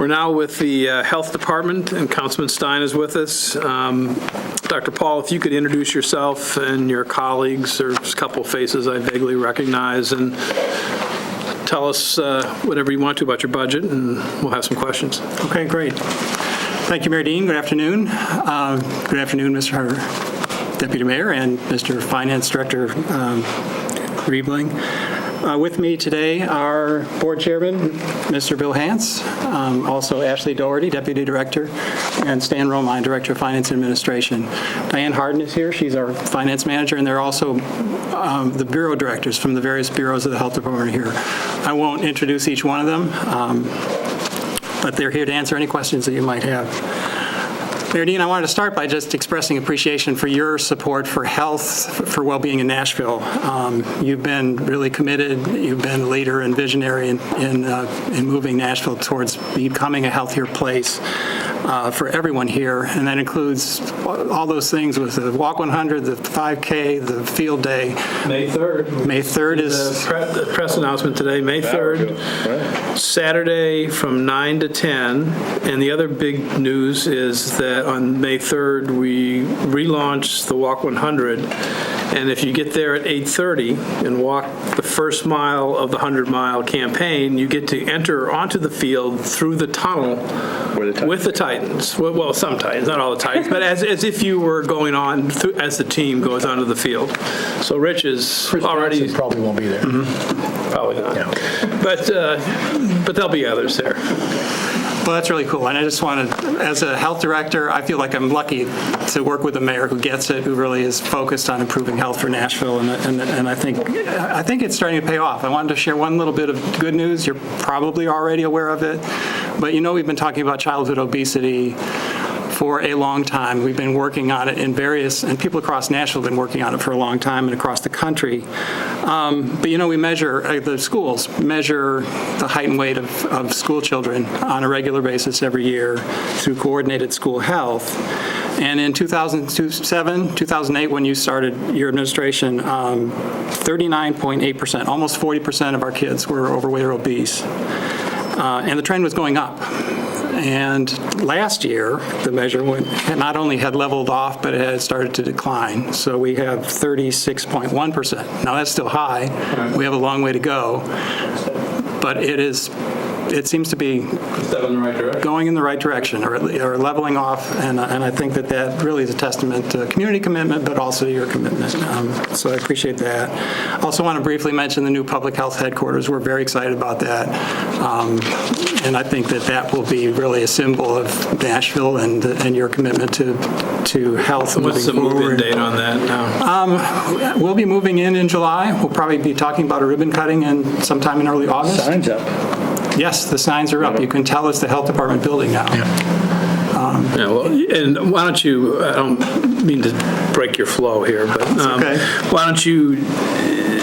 We're now with the Health Department, and Councilman Stein is with us. Dr. Paul, if you could introduce yourself and your colleagues. There's a couple faces I vaguely recognize, and tell us whatever you want to about your budget, and we'll have some questions. Okay, great. Thank you, Mayor Dean. Good afternoon. Good afternoon, Mr. Deputy Mayor and Mr. Finance Director Riebling. With me today are Board Chairman, Mr. Bill Hance, also Ashley Doherty, Deputy Director, and Stan Romine, Director of Finance and Administration. Diane Harden is here. She's our Finance Manager, and they're also the Bureau Directors from the various bureaus of the Health Department here. I won't introduce each one of them, but they're here to answer any questions that you might have. Mayor Dean, I wanted to start by just expressing appreciation for your support for health, for well-being in Nashville. You've been really committed. You've been a leader and visionary in moving Nashville towards becoming a healthier place for everyone here, and that includes all those things with the Walk 100, the 5K, the field day. May 3rd. May 3rd is the press announcement today, May 3rd, Saturday from 9 to 10. And the other big news is that on May 3rd, we relaunch the Walk 100. And if you get there at 8:30 and walk the first mile of the 100-mile campaign, you get to enter onto the field through the tunnel with the Titans. Well, some Titans, not all the Titans, but as if you were going on as the team goes onto the field. So Rich is Chris already Johnson probably won't be there. probably not, Yeah. but there'll be others there. Well, that's really cool. And I just wanted, as a health director, I feel like I'm lucky to work with a mayor who gets it, who really is focused on improving health for Nashville. And I think it's starting to pay off. I wanted to share one little bit of good news. You're probably already aware of it. But we've been talking about childhood obesity for a long time. We've been working on it and people across Nashville have been working on it for a long time and across the country. But we measure, the schools measure the height and weight of school children on a regular basis every year through coordinated school health. And in 2007, 2008, when you started your administration, 39.8%, almost 40% of our kids were overweight or obese. And the trend was going up. And last year, the measurement not only had leveled off, but it had started to decline. So we have 36.1%. Now, that's still high. We have a long way to go. But it seems to be going in the right direction, or leveling off, and I think that really is a testament to community commitment, but also your commitment. So I appreciate that. Also want to briefly mention the new public health headquarters. We're very excited about that, and I think that will be really a symbol of Nashville and your commitment to health. What's the move-in date on that now? We'll be moving in July. We'll probably be talking about a ribbon cutting sometime in early August. Signs up. Yes, the signs are up. You can tell it's the Health Department building now. And why don't you, I don't mean to break your flow here, but okay. Why don't you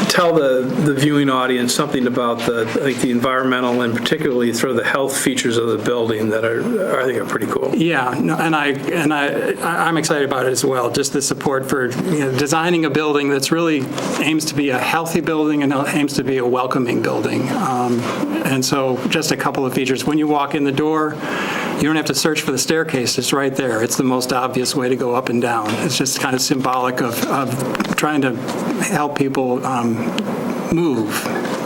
tell the viewing audience something about the environmental and particularly the health features of the building that I think are pretty cool. Yeah, no, and I'm excited about it as well. Just the support for designing a building that's really aims to be a healthy building and aims to be a welcoming building. And so just a couple of features. When you walk in the door, you don't have to search for the staircase. It's right there. It's the most obvious way to go up and down. It's just kind of symbolic of trying to help people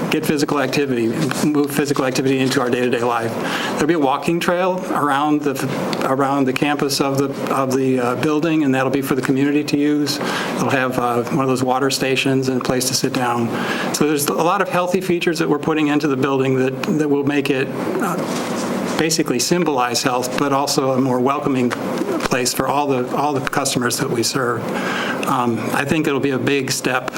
get physical activity, move physical activity into our day-to-day life. There'll be a walking trail around the campus of the building, and that'll be for the community to use. They'll have one of those water stations and a place to sit down. So there's a lot of healthy features that we're putting into the building that will make it basically symbolize health, but also a more welcoming place for all the customers that we serve. I think it'll be a big step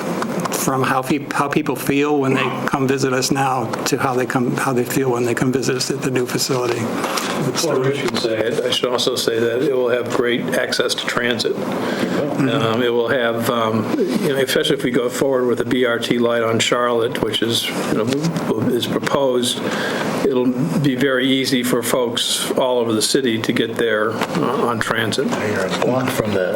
from how people feel when they come visit us now to how they feel when they come visit us at the new facility. Well, Rich can say it. I should also say that it will have great access to transit. It will have, especially if we go forward with the BRT light on Charlotte, which is proposed, it'll be very easy for folks all over the city to get there on transit. You're a block from the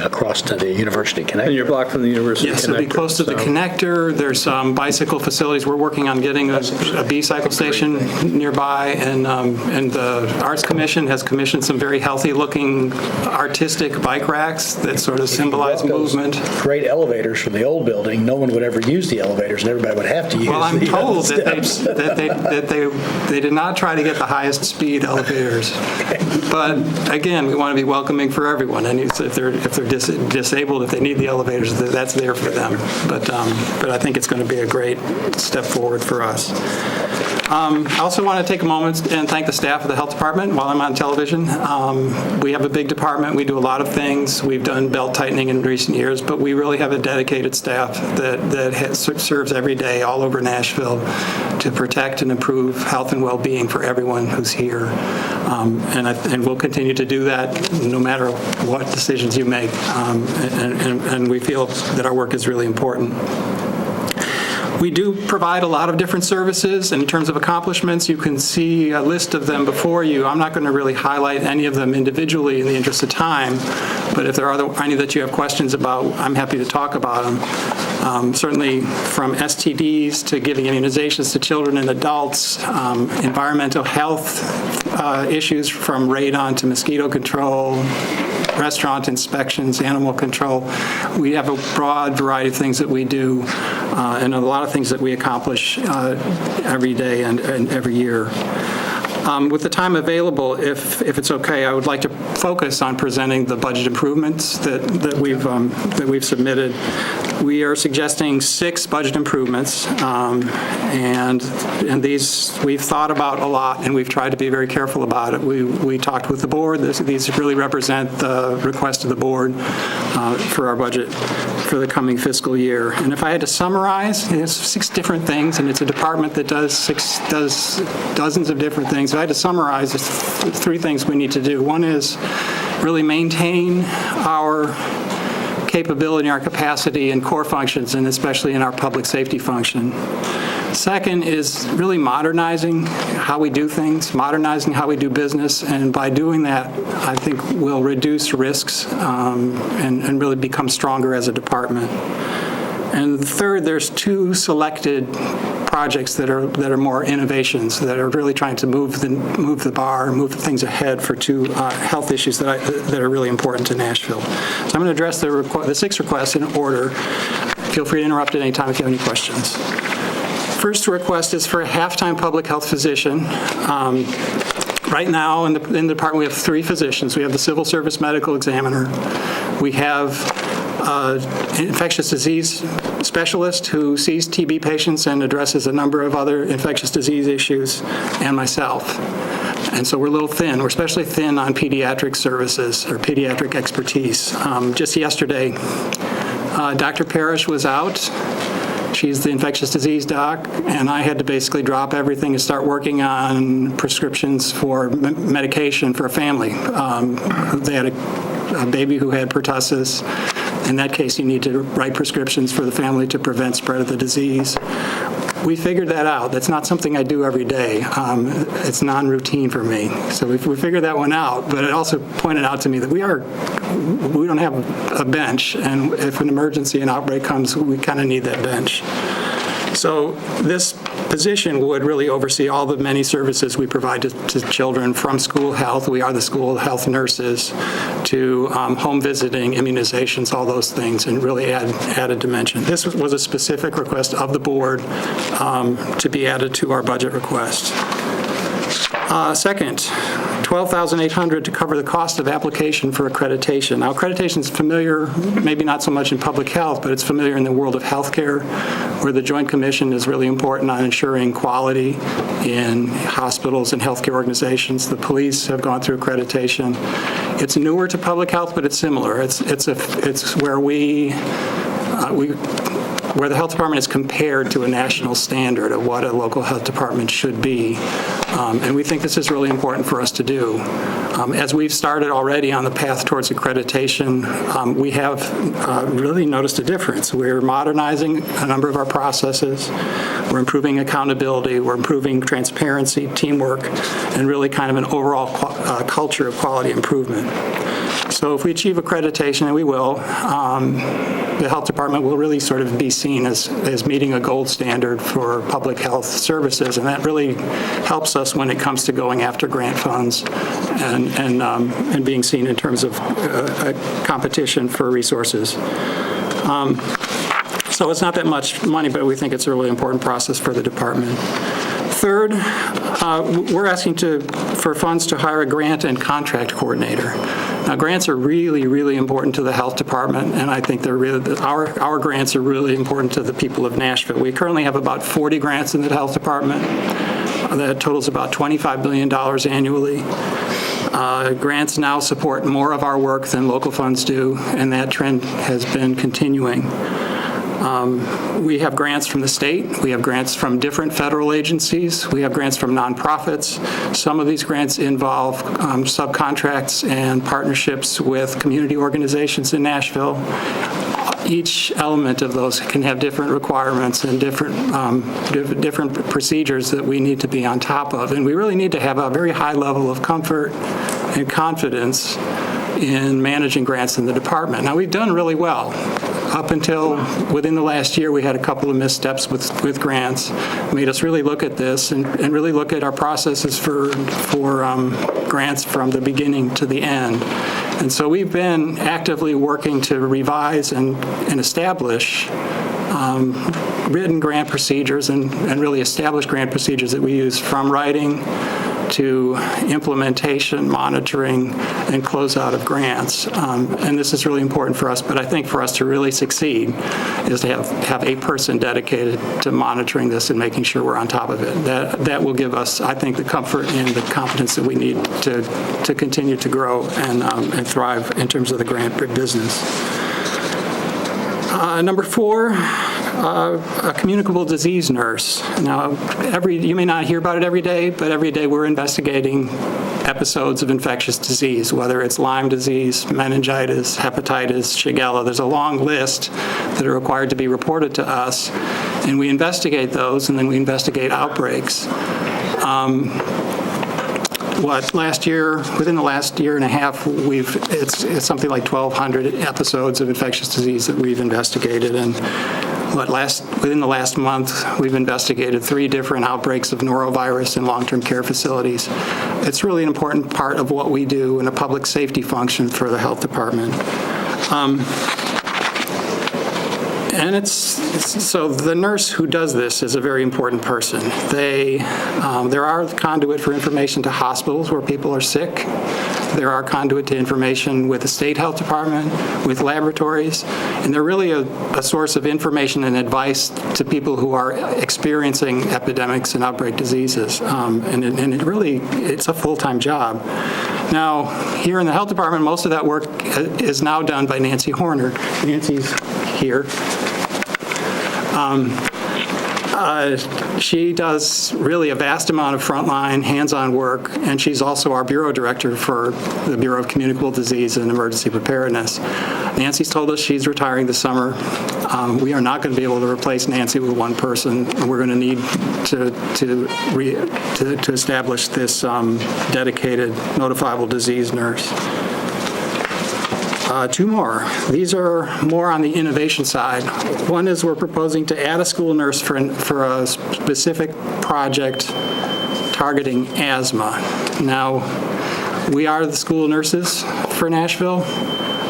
across to the University Connector. And you're blocked from the University Connector. Yes, it'll be close to the connector. There's bicycle facilities facilities. We're working on getting a B-cycle station nearby, and the Arts Commission has commissioned some very healthy-looking artistic bike racks that sort of symbolize movement. Great elevators from the old building. No one would ever use the elevators, and everybody would have to use Well, I'm the told steps. that they did not try to get the highest speed elevators. But again, we want to be welcoming for everyone, and if they're disabled, if they need the elevators, that's there for them. But I think it's going to be a great step forward for us. I also want to take a moment and thank the staff of the health department while I'm on television. We have a big department. We do a lot of things. We've done belt tightening in recent years, but we really have a dedicated staff that serves every day all over Nashville to protect and improve health and well-being for everyone who's here. And we'll continue to do that no matter what decisions you make. And we feel that our work is really important. We do provide a lot of different services, and in terms of accomplishments, you can see a list of them before you. I'm not going to really highlight any of them individually in the interest of time, but if there are any that you have questions about, I'm happy to talk about them. Certainly from STDs to giving immunizations to children and adults, environmental health issues from radon to mosquito control, restaurant inspections, animal control. We have a broad variety of things that we do, and a lot of things that we accomplish every day and every year. With the time available, if it's okay, I would like to focus on presenting the budget improvements that we've submitted. We are suggesting 6 budget improvements, and these we've thought about a lot, and we've tried to be very careful about it. We talked with the board. These really represent the request of the board for our budget for the coming fiscal year. And if I had to summarize, it's 6 different things, and it's a department that does dozens of different things. If I had to summarize, there's 3 things we need to do. One is really maintain our capability, our capacity in core functions, and especially in our public safety function. Second is really modernizing how we do things, modernizing how we do business, and by doing that, I think we'll reduce risks and really become stronger as a department. And third, there's 2 selected projects that are more innovations, that are really trying to move the bar, move things ahead for 2 health issues that are really important to Nashville. So I'm going to address the 6 requests in order. Feel free to interrupt at any time if you have any questions. First request is for a half-time public health physician. Right now in the department we have 3 physicians. We have the civil service medical examiner. We have infectious disease specialist who sees TB patients and addresses a number of other infectious disease issues, and myself. And so we're a little thin. We're especially thin on pediatric services or pediatric expertise. Just yesterday, Dr. Parrish was out. She's the infectious disease doc, and I had to basically drop everything and start working on prescriptions for medication for a family. They had a baby who had pertussis. In that case, you need to write prescriptions for the family to prevent spread of the disease. We figured that out. That's not something I do every day. It's non-routine for me. So we figured that one out, but it also pointed out to me that we don't have a bench, and if an emergency, an outbreak comes, we kind of need that bench. So this position would really oversee all the many services we provide to children, from school health, we are the school health nurses, to home visiting, immunizations, all those things, and really add a dimension. This was a specific request of the board to be added to our budget request. Second, $12,800 to cover the cost of application for accreditation. Now, accreditation is familiar, maybe not so much in public health, but it's familiar in the world of healthcare, where the Joint Commission is really important on ensuring quality in hospitals and healthcare organizations. The police have gone through accreditation. It's newer to public health, but it's similar. It's where where the health department is compared to a national standard of what a local health department should be. And we think this is really important for us to do. As we've started already on the path towards accreditation, we have really noticed a difference. We're modernizing a number of our processes. We're improving accountability. We're improving transparency, teamwork, and really kind of an overall culture of quality improvement. So if we achieve accreditation, and we will, the health department will really sort of be seen as meeting a gold standard for public health services, and that really helps us when it comes to going after grant funds and being seen in terms of a competition for resources. So it's not that much money, but we think it's a really important process for the department. Third, we're asking for funds to hire a grant and contract coordinator. Now, grants are really, really important to the health department, and I think they're really, our grants are really important to the people of Nashville. We currently have about 40 grants in the health department. That totals about $25 billion annually. Grants now support more of our work than local funds do, and that trend has been continuing. We have grants from the state. We have grants from different federal agencies. We have grants from nonprofits. Some of these grants involve subcontracts and partnerships with community organizations in Nashville. Each element of those can have different requirements and different procedures that we need to be on top of. And we really need to have a very high level of comfort and confidence in managing grants in the department. Now, we've done really well. Up until within the last year, we had a couple of missteps with grants. Made us really look at this and really look at our processes for grants from the beginning to the end. And so we've been actively working to revise and establish written grant procedures and really establish grant procedures that we use from writing to implementation, monitoring, and closeout of grants. And this is really important for us, but I think for us to really succeed is to have a person dedicated to monitoring this and making sure we're on top of it. That will give us, I think, the comfort and the competence that we need to continue to grow and thrive in terms of the grant business. Number 4, a communicable disease nurse. Now, you may not hear about it every day, but every day we're investigating episodes of infectious disease, whether it's Lyme disease, meningitis, hepatitis, Shigella. There's a long list that are required to be reported to us, and we investigate those, and then we investigate outbreaks. Last year, within the last year and a half, it's something like 1,200 episodes of infectious disease that we've investigated, and within the last month, we've investigated 3 different outbreaks of norovirus in long-term care facilities. It's really an important part of what we do in a public safety function for the health department. And so the nurse who does this is a very important person. There are conduit for information to hospitals where people are sick. There are conduit to information with the state health department, with laboratories, and they're really a source of information and advice to people who are experiencing epidemics and outbreak diseases. And it's a full-time job. Now, here in the health department, most of that work is now done by Nancy Horner. Nancy's here. She does really a vast amount of frontline, hands-on work, and she's also our bureau director for the Bureau of Communicable Disease and Emergency Preparedness. Nancy's told us she's retiring this summer. We are not going to be able to replace Nancy with one person. We're going to need to establish this dedicated notifiable disease nurse. 2 more. These are more on the innovation side. One is we're proposing to add a school nurse for a specific project targeting asthma. Now, we are the school nurses for Nashville.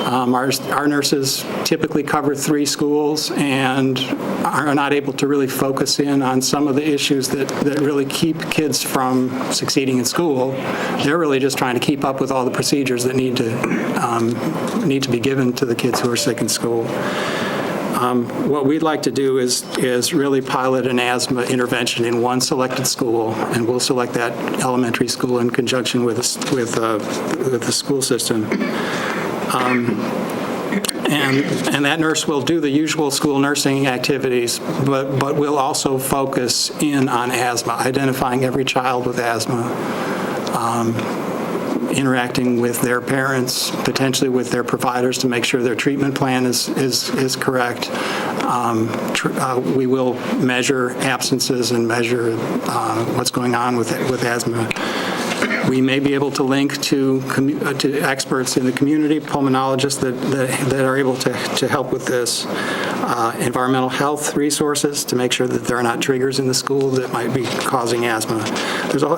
Our nurses typically cover 3 schools and are not able to really focus in on some of the issues that really keep kids from succeeding in school. They're really just trying to keep up with all the procedures that need to be given to the kids who are sick in school. What we'd like to do is really pilot an asthma intervention in one selected school, and we'll select that elementary school in conjunction with the school system. And that nurse will do the usual school nursing activities, but will also focus in on asthma, identifying every child with asthma, interacting with their parents, potentially with their providers to make sure their treatment plan is correct. We will measure absences and measure what's going on with asthma. We may be able to link to experts in the community, pulmonologists that are able to help with this. Environmental health resources to make sure that there are not triggers in the school that might be causing asthma.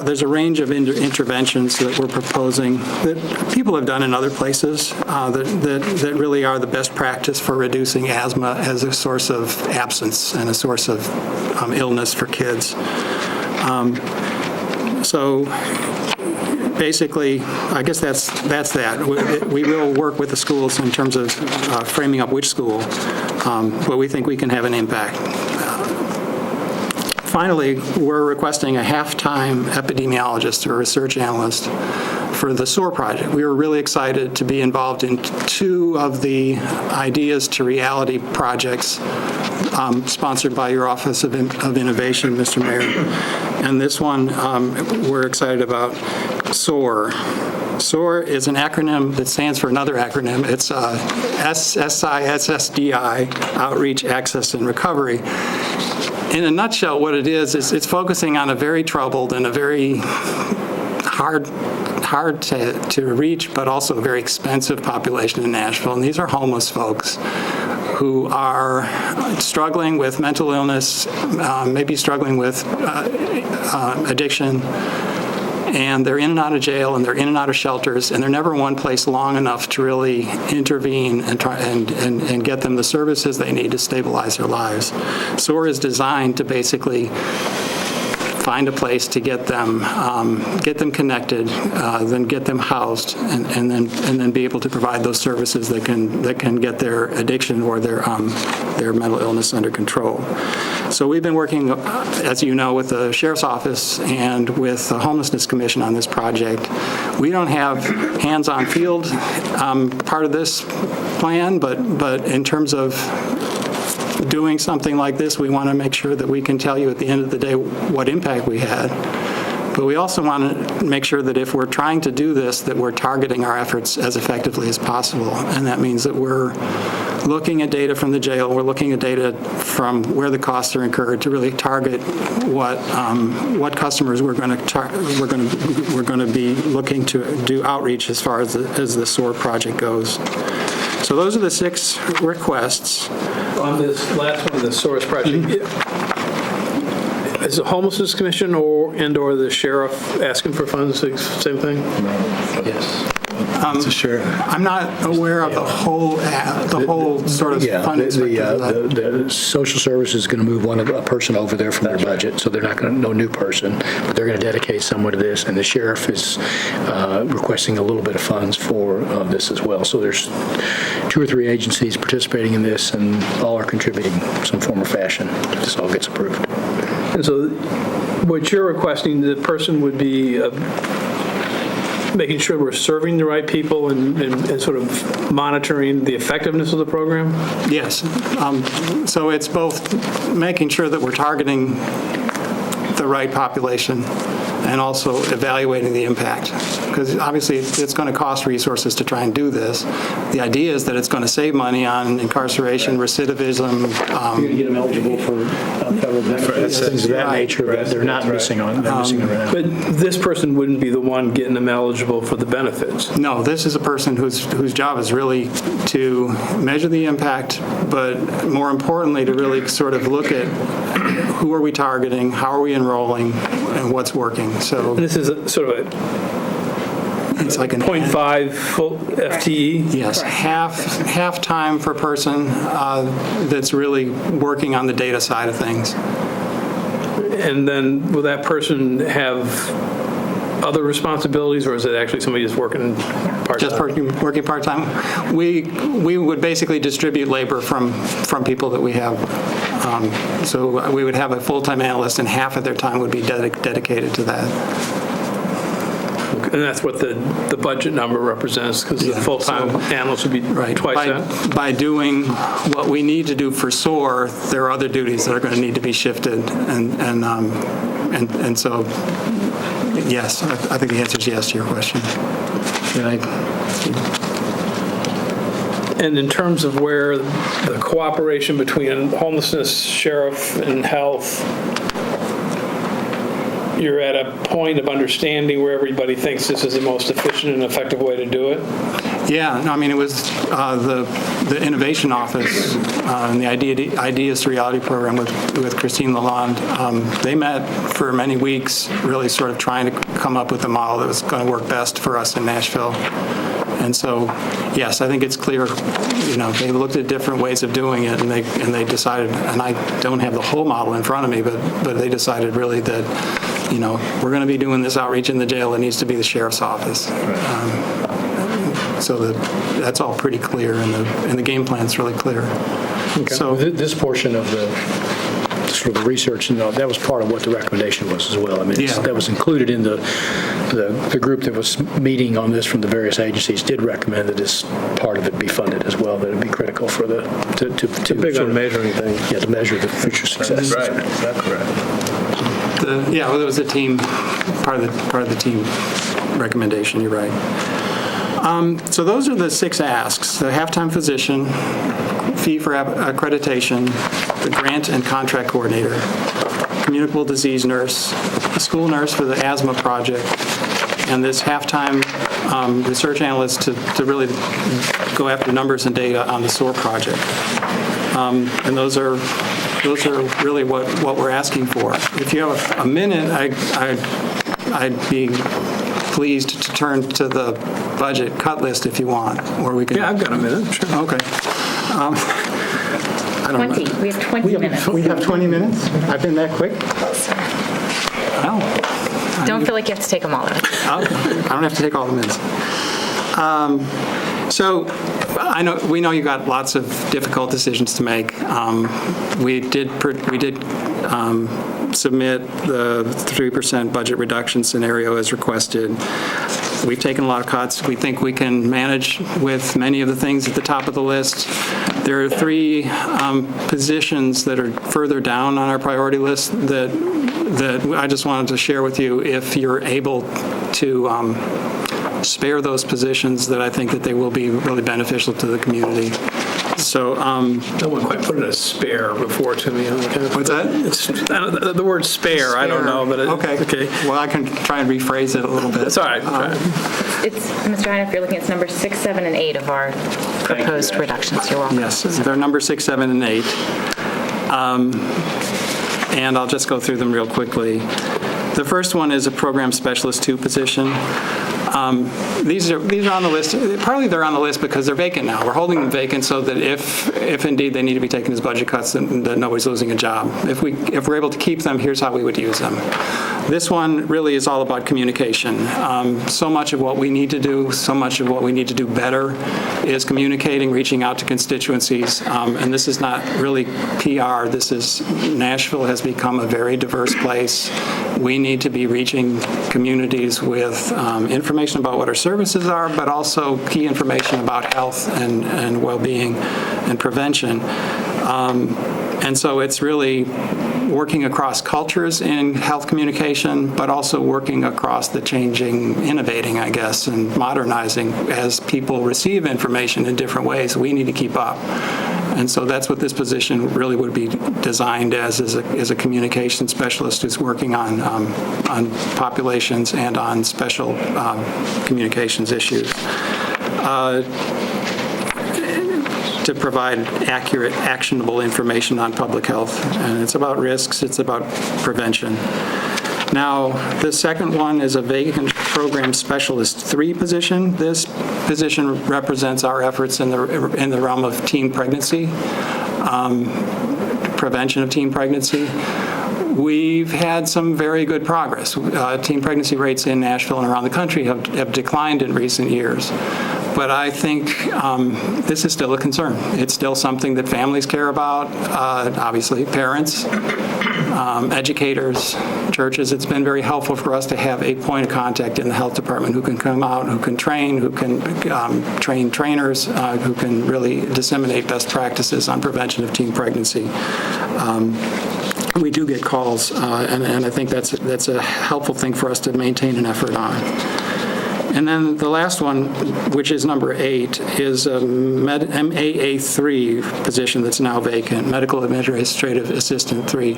There's a range of interventions that we're proposing that people have done in other places that really are the best practice for reducing asthma as a source of absence and a source of illness for kids. So basically, I guess that's that. We will work with the schools in terms of framing up which school, but we think we can have an impact. Finally, we're requesting a half-time epidemiologist or research analyst for the SOAR project. We were really excited to be involved in two of the Ideas to Reality projects sponsored by your Office of Innovation, Mr. Mayor. And this one we're excited about, SOAR. SOAR is an acronym that stands for another acronym. It's SISSDI, Outreach, Access, and Recovery. In a nutshell, what it is it's focusing on a very troubled and a very hard to reach, but also a very expensive population in Nashville. And these are homeless folks who are struggling with mental illness, maybe struggling with addiction, and they're in and out of jail, and they're in and out of shelters, and they're never one place long enough to really intervene and try and get them the services they need to stabilize their lives. SOAR is designed to basically find a place to get them connected, then get them housed, and then be able to provide those services that can get their addiction or their mental illness under control. So we've been working, as you know, with the Sheriff's Office and with the Homelessness Commission on this project. We don't have hands-on field part of this plan, but in terms of doing something like this, we want to make sure that we can tell you at the end of the day what impact we had. But we also want to make sure that if we're trying to do this, that we're targeting our efforts as effectively as possible. And that means that we're looking at data from the jail, we're looking at data from where the costs are incurred to really target what customers we're going to be looking to do outreach as far as the SOAR project goes. So those are the 6 requests. On this last one, the SOAR project, is the Homelessness Commission or the sheriff asking for funds, same thing? Yes. Sure. I'm not aware of the whole sort of funding structure. The social service is going to move a person over there from their budget, so they're not going to, no new person, but they're going to dedicate someone to this, and the sheriff is requesting a little bit of funds for this as well. So there's 2 or 3 agencies participating in this, and all are contributing in some form or fashion if this all gets approved. And so what you're requesting, the person would be making sure we're serving the right people and sort of monitoring the effectiveness of the program? Yes. So it's both making sure that we're targeting the right population and also evaluating the impact. Because obviously it's going to cost resources to try and do this. The idea is that it's going to save money on incarceration, recidivism. You're going to get them eligible for federal benefits, things of that nature that they're not missing on. They're missing around. But this person wouldn't be the one getting them eligible for the benefits. No, this is a person whose job is really to measure the impact, but more importantly, to really sort of look at who are we targeting, how are we enrolling, and what's working. So And this is sort of a it's like 0.5 full FTE? Yes, half time per person that's really working on the data side of things. And then will that person have other responsibilities, or is it actually somebody just working part-time? Just working part-time. We would basically distribute labor from people that we have. So we would have a full-time analyst, and half of their time would be dedicated to that. And that's what the budget number represents, because the full-time analyst would be twice that? By doing what we need to do for SOAR, there are other duties that are going to need to be shifted, and so, yes, I think the answer is yes to your question. And in terms of where the cooperation between homelessness, sheriff, and health, you're at a point of understanding where everybody thinks this is the most efficient and effective way to do it? Yeah, no, I mean, it was the Innovation Office and the Ideas to Reality program with Christine Lalonde. They met for many weeks, really sort of trying to come up with a model that was going to work best for us in Nashville. And so, yes, I think it's clear, they looked at different ways of doing it, and they decided, and I don't have the whole model in front of me, but they decided really that, we're going to be doing this outreach in the jail. It needs to be the sheriff's office. So that's all pretty clear, and the game plan's really clear. Okay. So this portion of the sort of the research, that was part of what the recommendation was as well. I mean, Yeah. that was included in the group that was meeting on this from the various agencies did recommend that this part of it be funded as well, that it'd be critical for to Big on measuring things. Yeah, to measure the future success. Right, that's correct. it was a team, part of the team recommendation, you're right. So those are the 6 asks: the half-time physician, fee for accreditation, the grant and contract coordinator, communicable disease nurse, a school nurse for the asthma project, and this half-time research analyst to really go after numbers and data on the SOAR project. And those are really what we're asking for. If you have a minute, I'd be pleased to turn to the budget cut list if you want, or we can. Yeah, I've got a minute, sure. Okay. I don't 20. know. We have 20 minutes. We have 20 minutes? I've been that quick? Oh. Don't feel like you have to take them all. Okay. I don't have to take all the minutes. So we know you got lots of difficult decisions to make. We did submit the 3% budget reduction scenario as requested. We've taken a lot of cuts. We think we can manage with many of the things at the top of the list. There are 3 positions that are further down on our priority list that I just wanted to share with you. If you're able to spare those positions, that I think that they will be really beneficial to the community. So, No one quite put it as spare before to me. What's that? The word spare, I don't know, but Okay. Well, I can try and rephrase it a little bit. That's all right. It's, Mr. Heine, if you're looking, it's number 6, 7, and 8 of our proposed reductions. You're welcome. Yes, they're number 6, 7, and 8. And I'll just go through them real quickly. The first one is a program specialist 2 position. These are on the list. Partly they're on the list because they're vacant now. We're holding them vacant so that if indeed they need to be taken as budget cuts, then nobody's losing a job. If we're able to keep them, here's how we would use them. This one really is all about communication. So much of what we need to do, so much of what we need to do better is communicating, reaching out to constituencies. And this is not really PR. Nashville has become a very diverse place. We need to be reaching communities with information about what our services are, but also key information about health and well-being and prevention. And so it's really working across cultures in health communication, but also working across the changing, innovating, I guess, and modernizing as people receive information in different ways. We need to keep up. And so that's what this position really would be designed as a communication specialist who's working on populations and on special communications issues. To provide accurate, actionable information on public health. And it's about risks, it's about prevention. Now, the second one is a vacant program specialist 3 position. This position represents our efforts in the realm of teen pregnancy, prevention of teen pregnancy. We've had some very good progress. Teen pregnancy rates in Nashville and around the country have declined in recent years. But I think this is still a concern. It's still something that families care about, obviously, parents, educators, churches. It's been very helpful for us to have a point of contact in the health department who can come out, who can train, who can train trainers, who can really disseminate best practices on prevention of teen pregnancy. We do get calls, and I think that's a helpful thing for us to maintain an effort on. And then the last one, which is number 8, is a MAA3 position that's now vacant, Medical Administrative Assistant 3.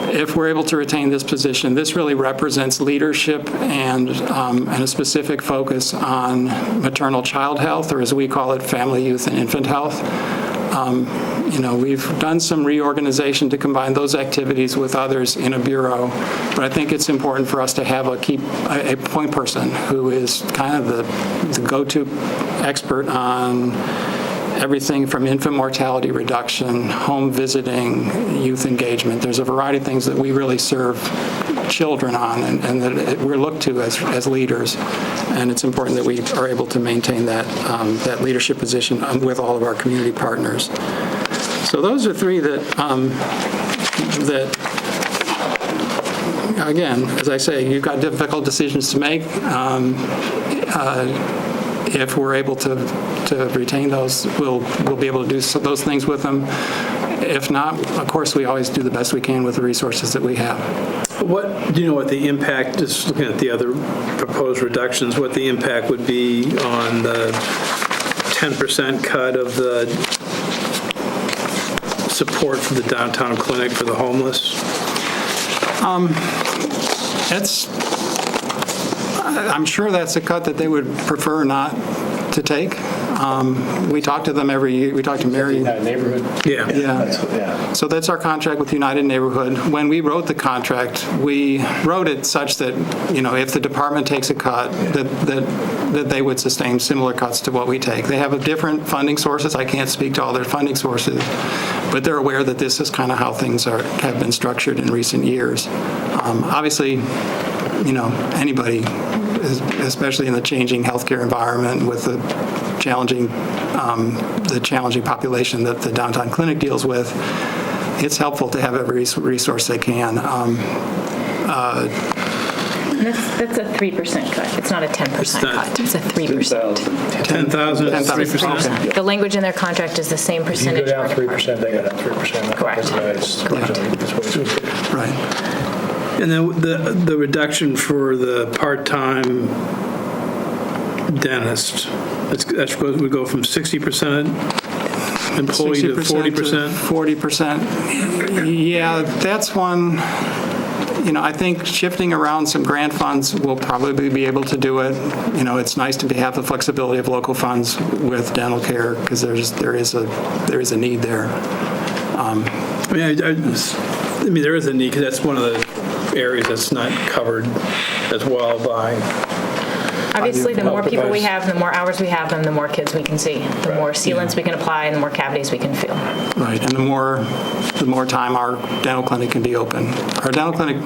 if we're able to retain this position, this really represents leadership and a specific focus on maternal child health, or as we call it, family, youth, and infant health. We've done some reorganization to combine those activities with others in a bureau, but I think it's important for us to have a point person who is kind of the go-to expert on everything from infant mortality reduction, home visiting, youth engagement. There's a variety of things that we really serve children on and that we're looked to as leaders. And it's important that we are able to maintain that leadership position with all of our community partners. So those are three that again, as I say, you've got difficult decisions to make. If we're able to retain those, we'll be able to do those things with them. If not, of course, we always do the best we can with the resources that we have. Do you know what the impact, just looking at the other proposed reductions, what the impact would be on the 10% cut of the support for the downtown clinic for the homeless? I'm sure that's a cut that they would prefer not to take. We talk to them every year. We talk to Mary. United Neighborhood. Yeah. So that's our contract with United Neighborhood. When we wrote the contract, we wrote it such that, if the department takes a cut, that they would sustain similar cuts to what we take. They have different funding sources. I can't speak to all their funding sources, but they're aware that this is kind of how things have been structured in recent years. Obviously, anybody, especially in the changing healthcare environment with the challenging population that the downtown clinic deals with, it's helpful to have every resource they can. That's a 3% cut. It's not a 10% cut. It's a 3%. 10,000 is 3%? Okay. The language in their contract is the same percentage. You go down 3%, they go down 3%. Correct. Right. And then the reduction for the part-time dentist, we go from 60% employee to 40%? 40%. Yeah, that's one. I think shifting around some grant funds will probably be able to do it. It's nice to have the flexibility of local funds with dental care because there is a need there. There is a need because that's one of the areas that's not covered as well by. Obviously, the more people we have, the more hours we have, and the more kids we can see. The more sealants we can apply, and the more cavities we can fill. Right, and the more time our dental clinic can be open. Our dental clinic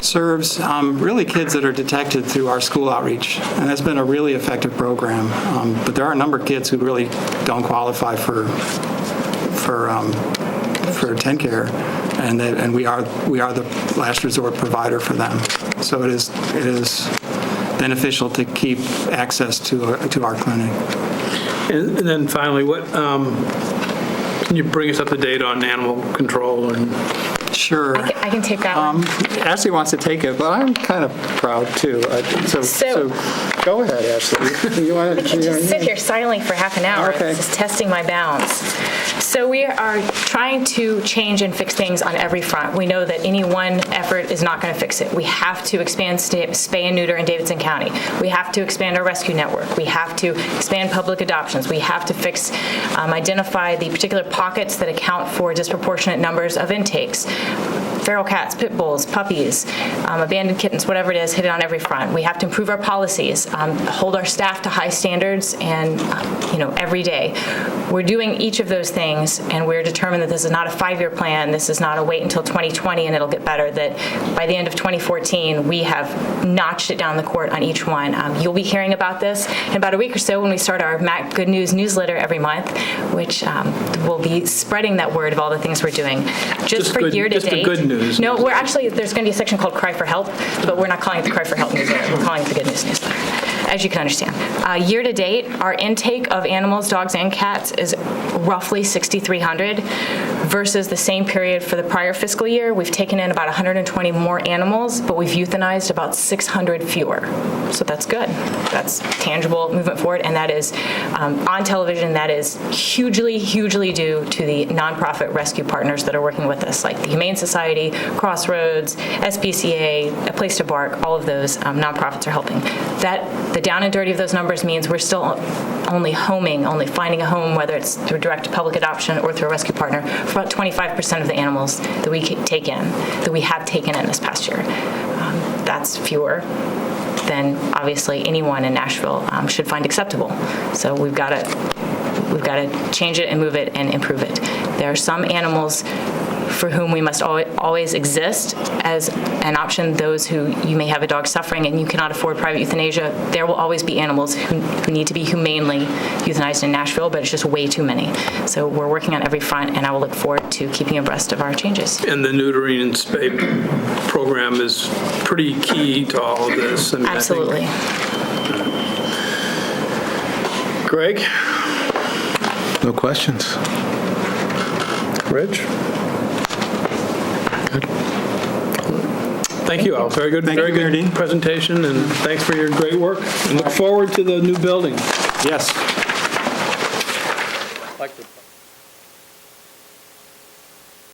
serves really kids that are detected through our school outreach, and that's been a really effective program. But there are a number of kids who really don't qualify for TennCare, and we are the last resort provider for them. So it is beneficial to keep access to our clinic. And then finally, what can you bring us up to date on animal control and? Sure. I can take that one. Ashley wants to take it, but I'm kind of proud too. So go ahead, Ashley. You want to just sit here silently for half an hour. Okay. This is testing my bounds. So we are trying to change and fix things on every front. We know that any one effort is not going to fix it. We have to expand spay and neuter in Davidson County. We have to expand our rescue network. We have to expand public adoptions. We have to identify the particular pockets that account for disproportionate numbers of intakes. Feral cats, pit bulls, puppies, abandoned kittens, whatever it is, hit it on every front. We have to improve our policies, hold our staff to high standards, and every day. We're doing each of those things, and we're determined that this is not a 5-year plan. This is not a wait until 2020 and it'll get better. That by the end of 2014, we have notched it down the court on each one. You'll be hearing about this in about a week or so when we start our Mac Good News newsletter every month, which will be spreading that word of all the things we're doing. Just for year to date. Just the good news. No, there's going to be a section called Cry for Help, but we're not calling it the Cry for Help newsletter. We're calling it the Good News newsletter. as you can understand. Year to date, our intake of animals, dogs and cats, is roughly 6,300 versus the same period for the prior fiscal year. We've taken in about 120 more animals, but we've euthanized about 600 fewer. So that's good. That's tangible movement forward, and that is on television. That is hugely, hugely due to the nonprofit rescue partners that are working with us, like the Humane Society, Crossroads, SPCA, A Place to Bark. All of those nonprofits are helping. The down and dirty of those numbers means we're still only finding a home, whether it's through direct public adoption or through a rescue partner, for about 25% of the animals that we have taken in this past year. That's fewer than obviously anyone in Nashville should find acceptable. So we've got to change it and move it and improve it. There are some animals for whom we must always exist as an option. Those who you may have a dog suffering and you cannot afford private euthanasia, there will always be animals who need to be humanely euthanized in Nashville, but it's just way too many. So we're working on every front, and I will look forward to keeping abreast of our changes. And the neutering and spay program is pretty key to all of this. I mean, Absolutely. Greg? No questions. Rich? Thank you all. Very good, Thank you, very Mayor good Dean. presentation, and thanks for your great work. And look forward to the new building. Yes. Like the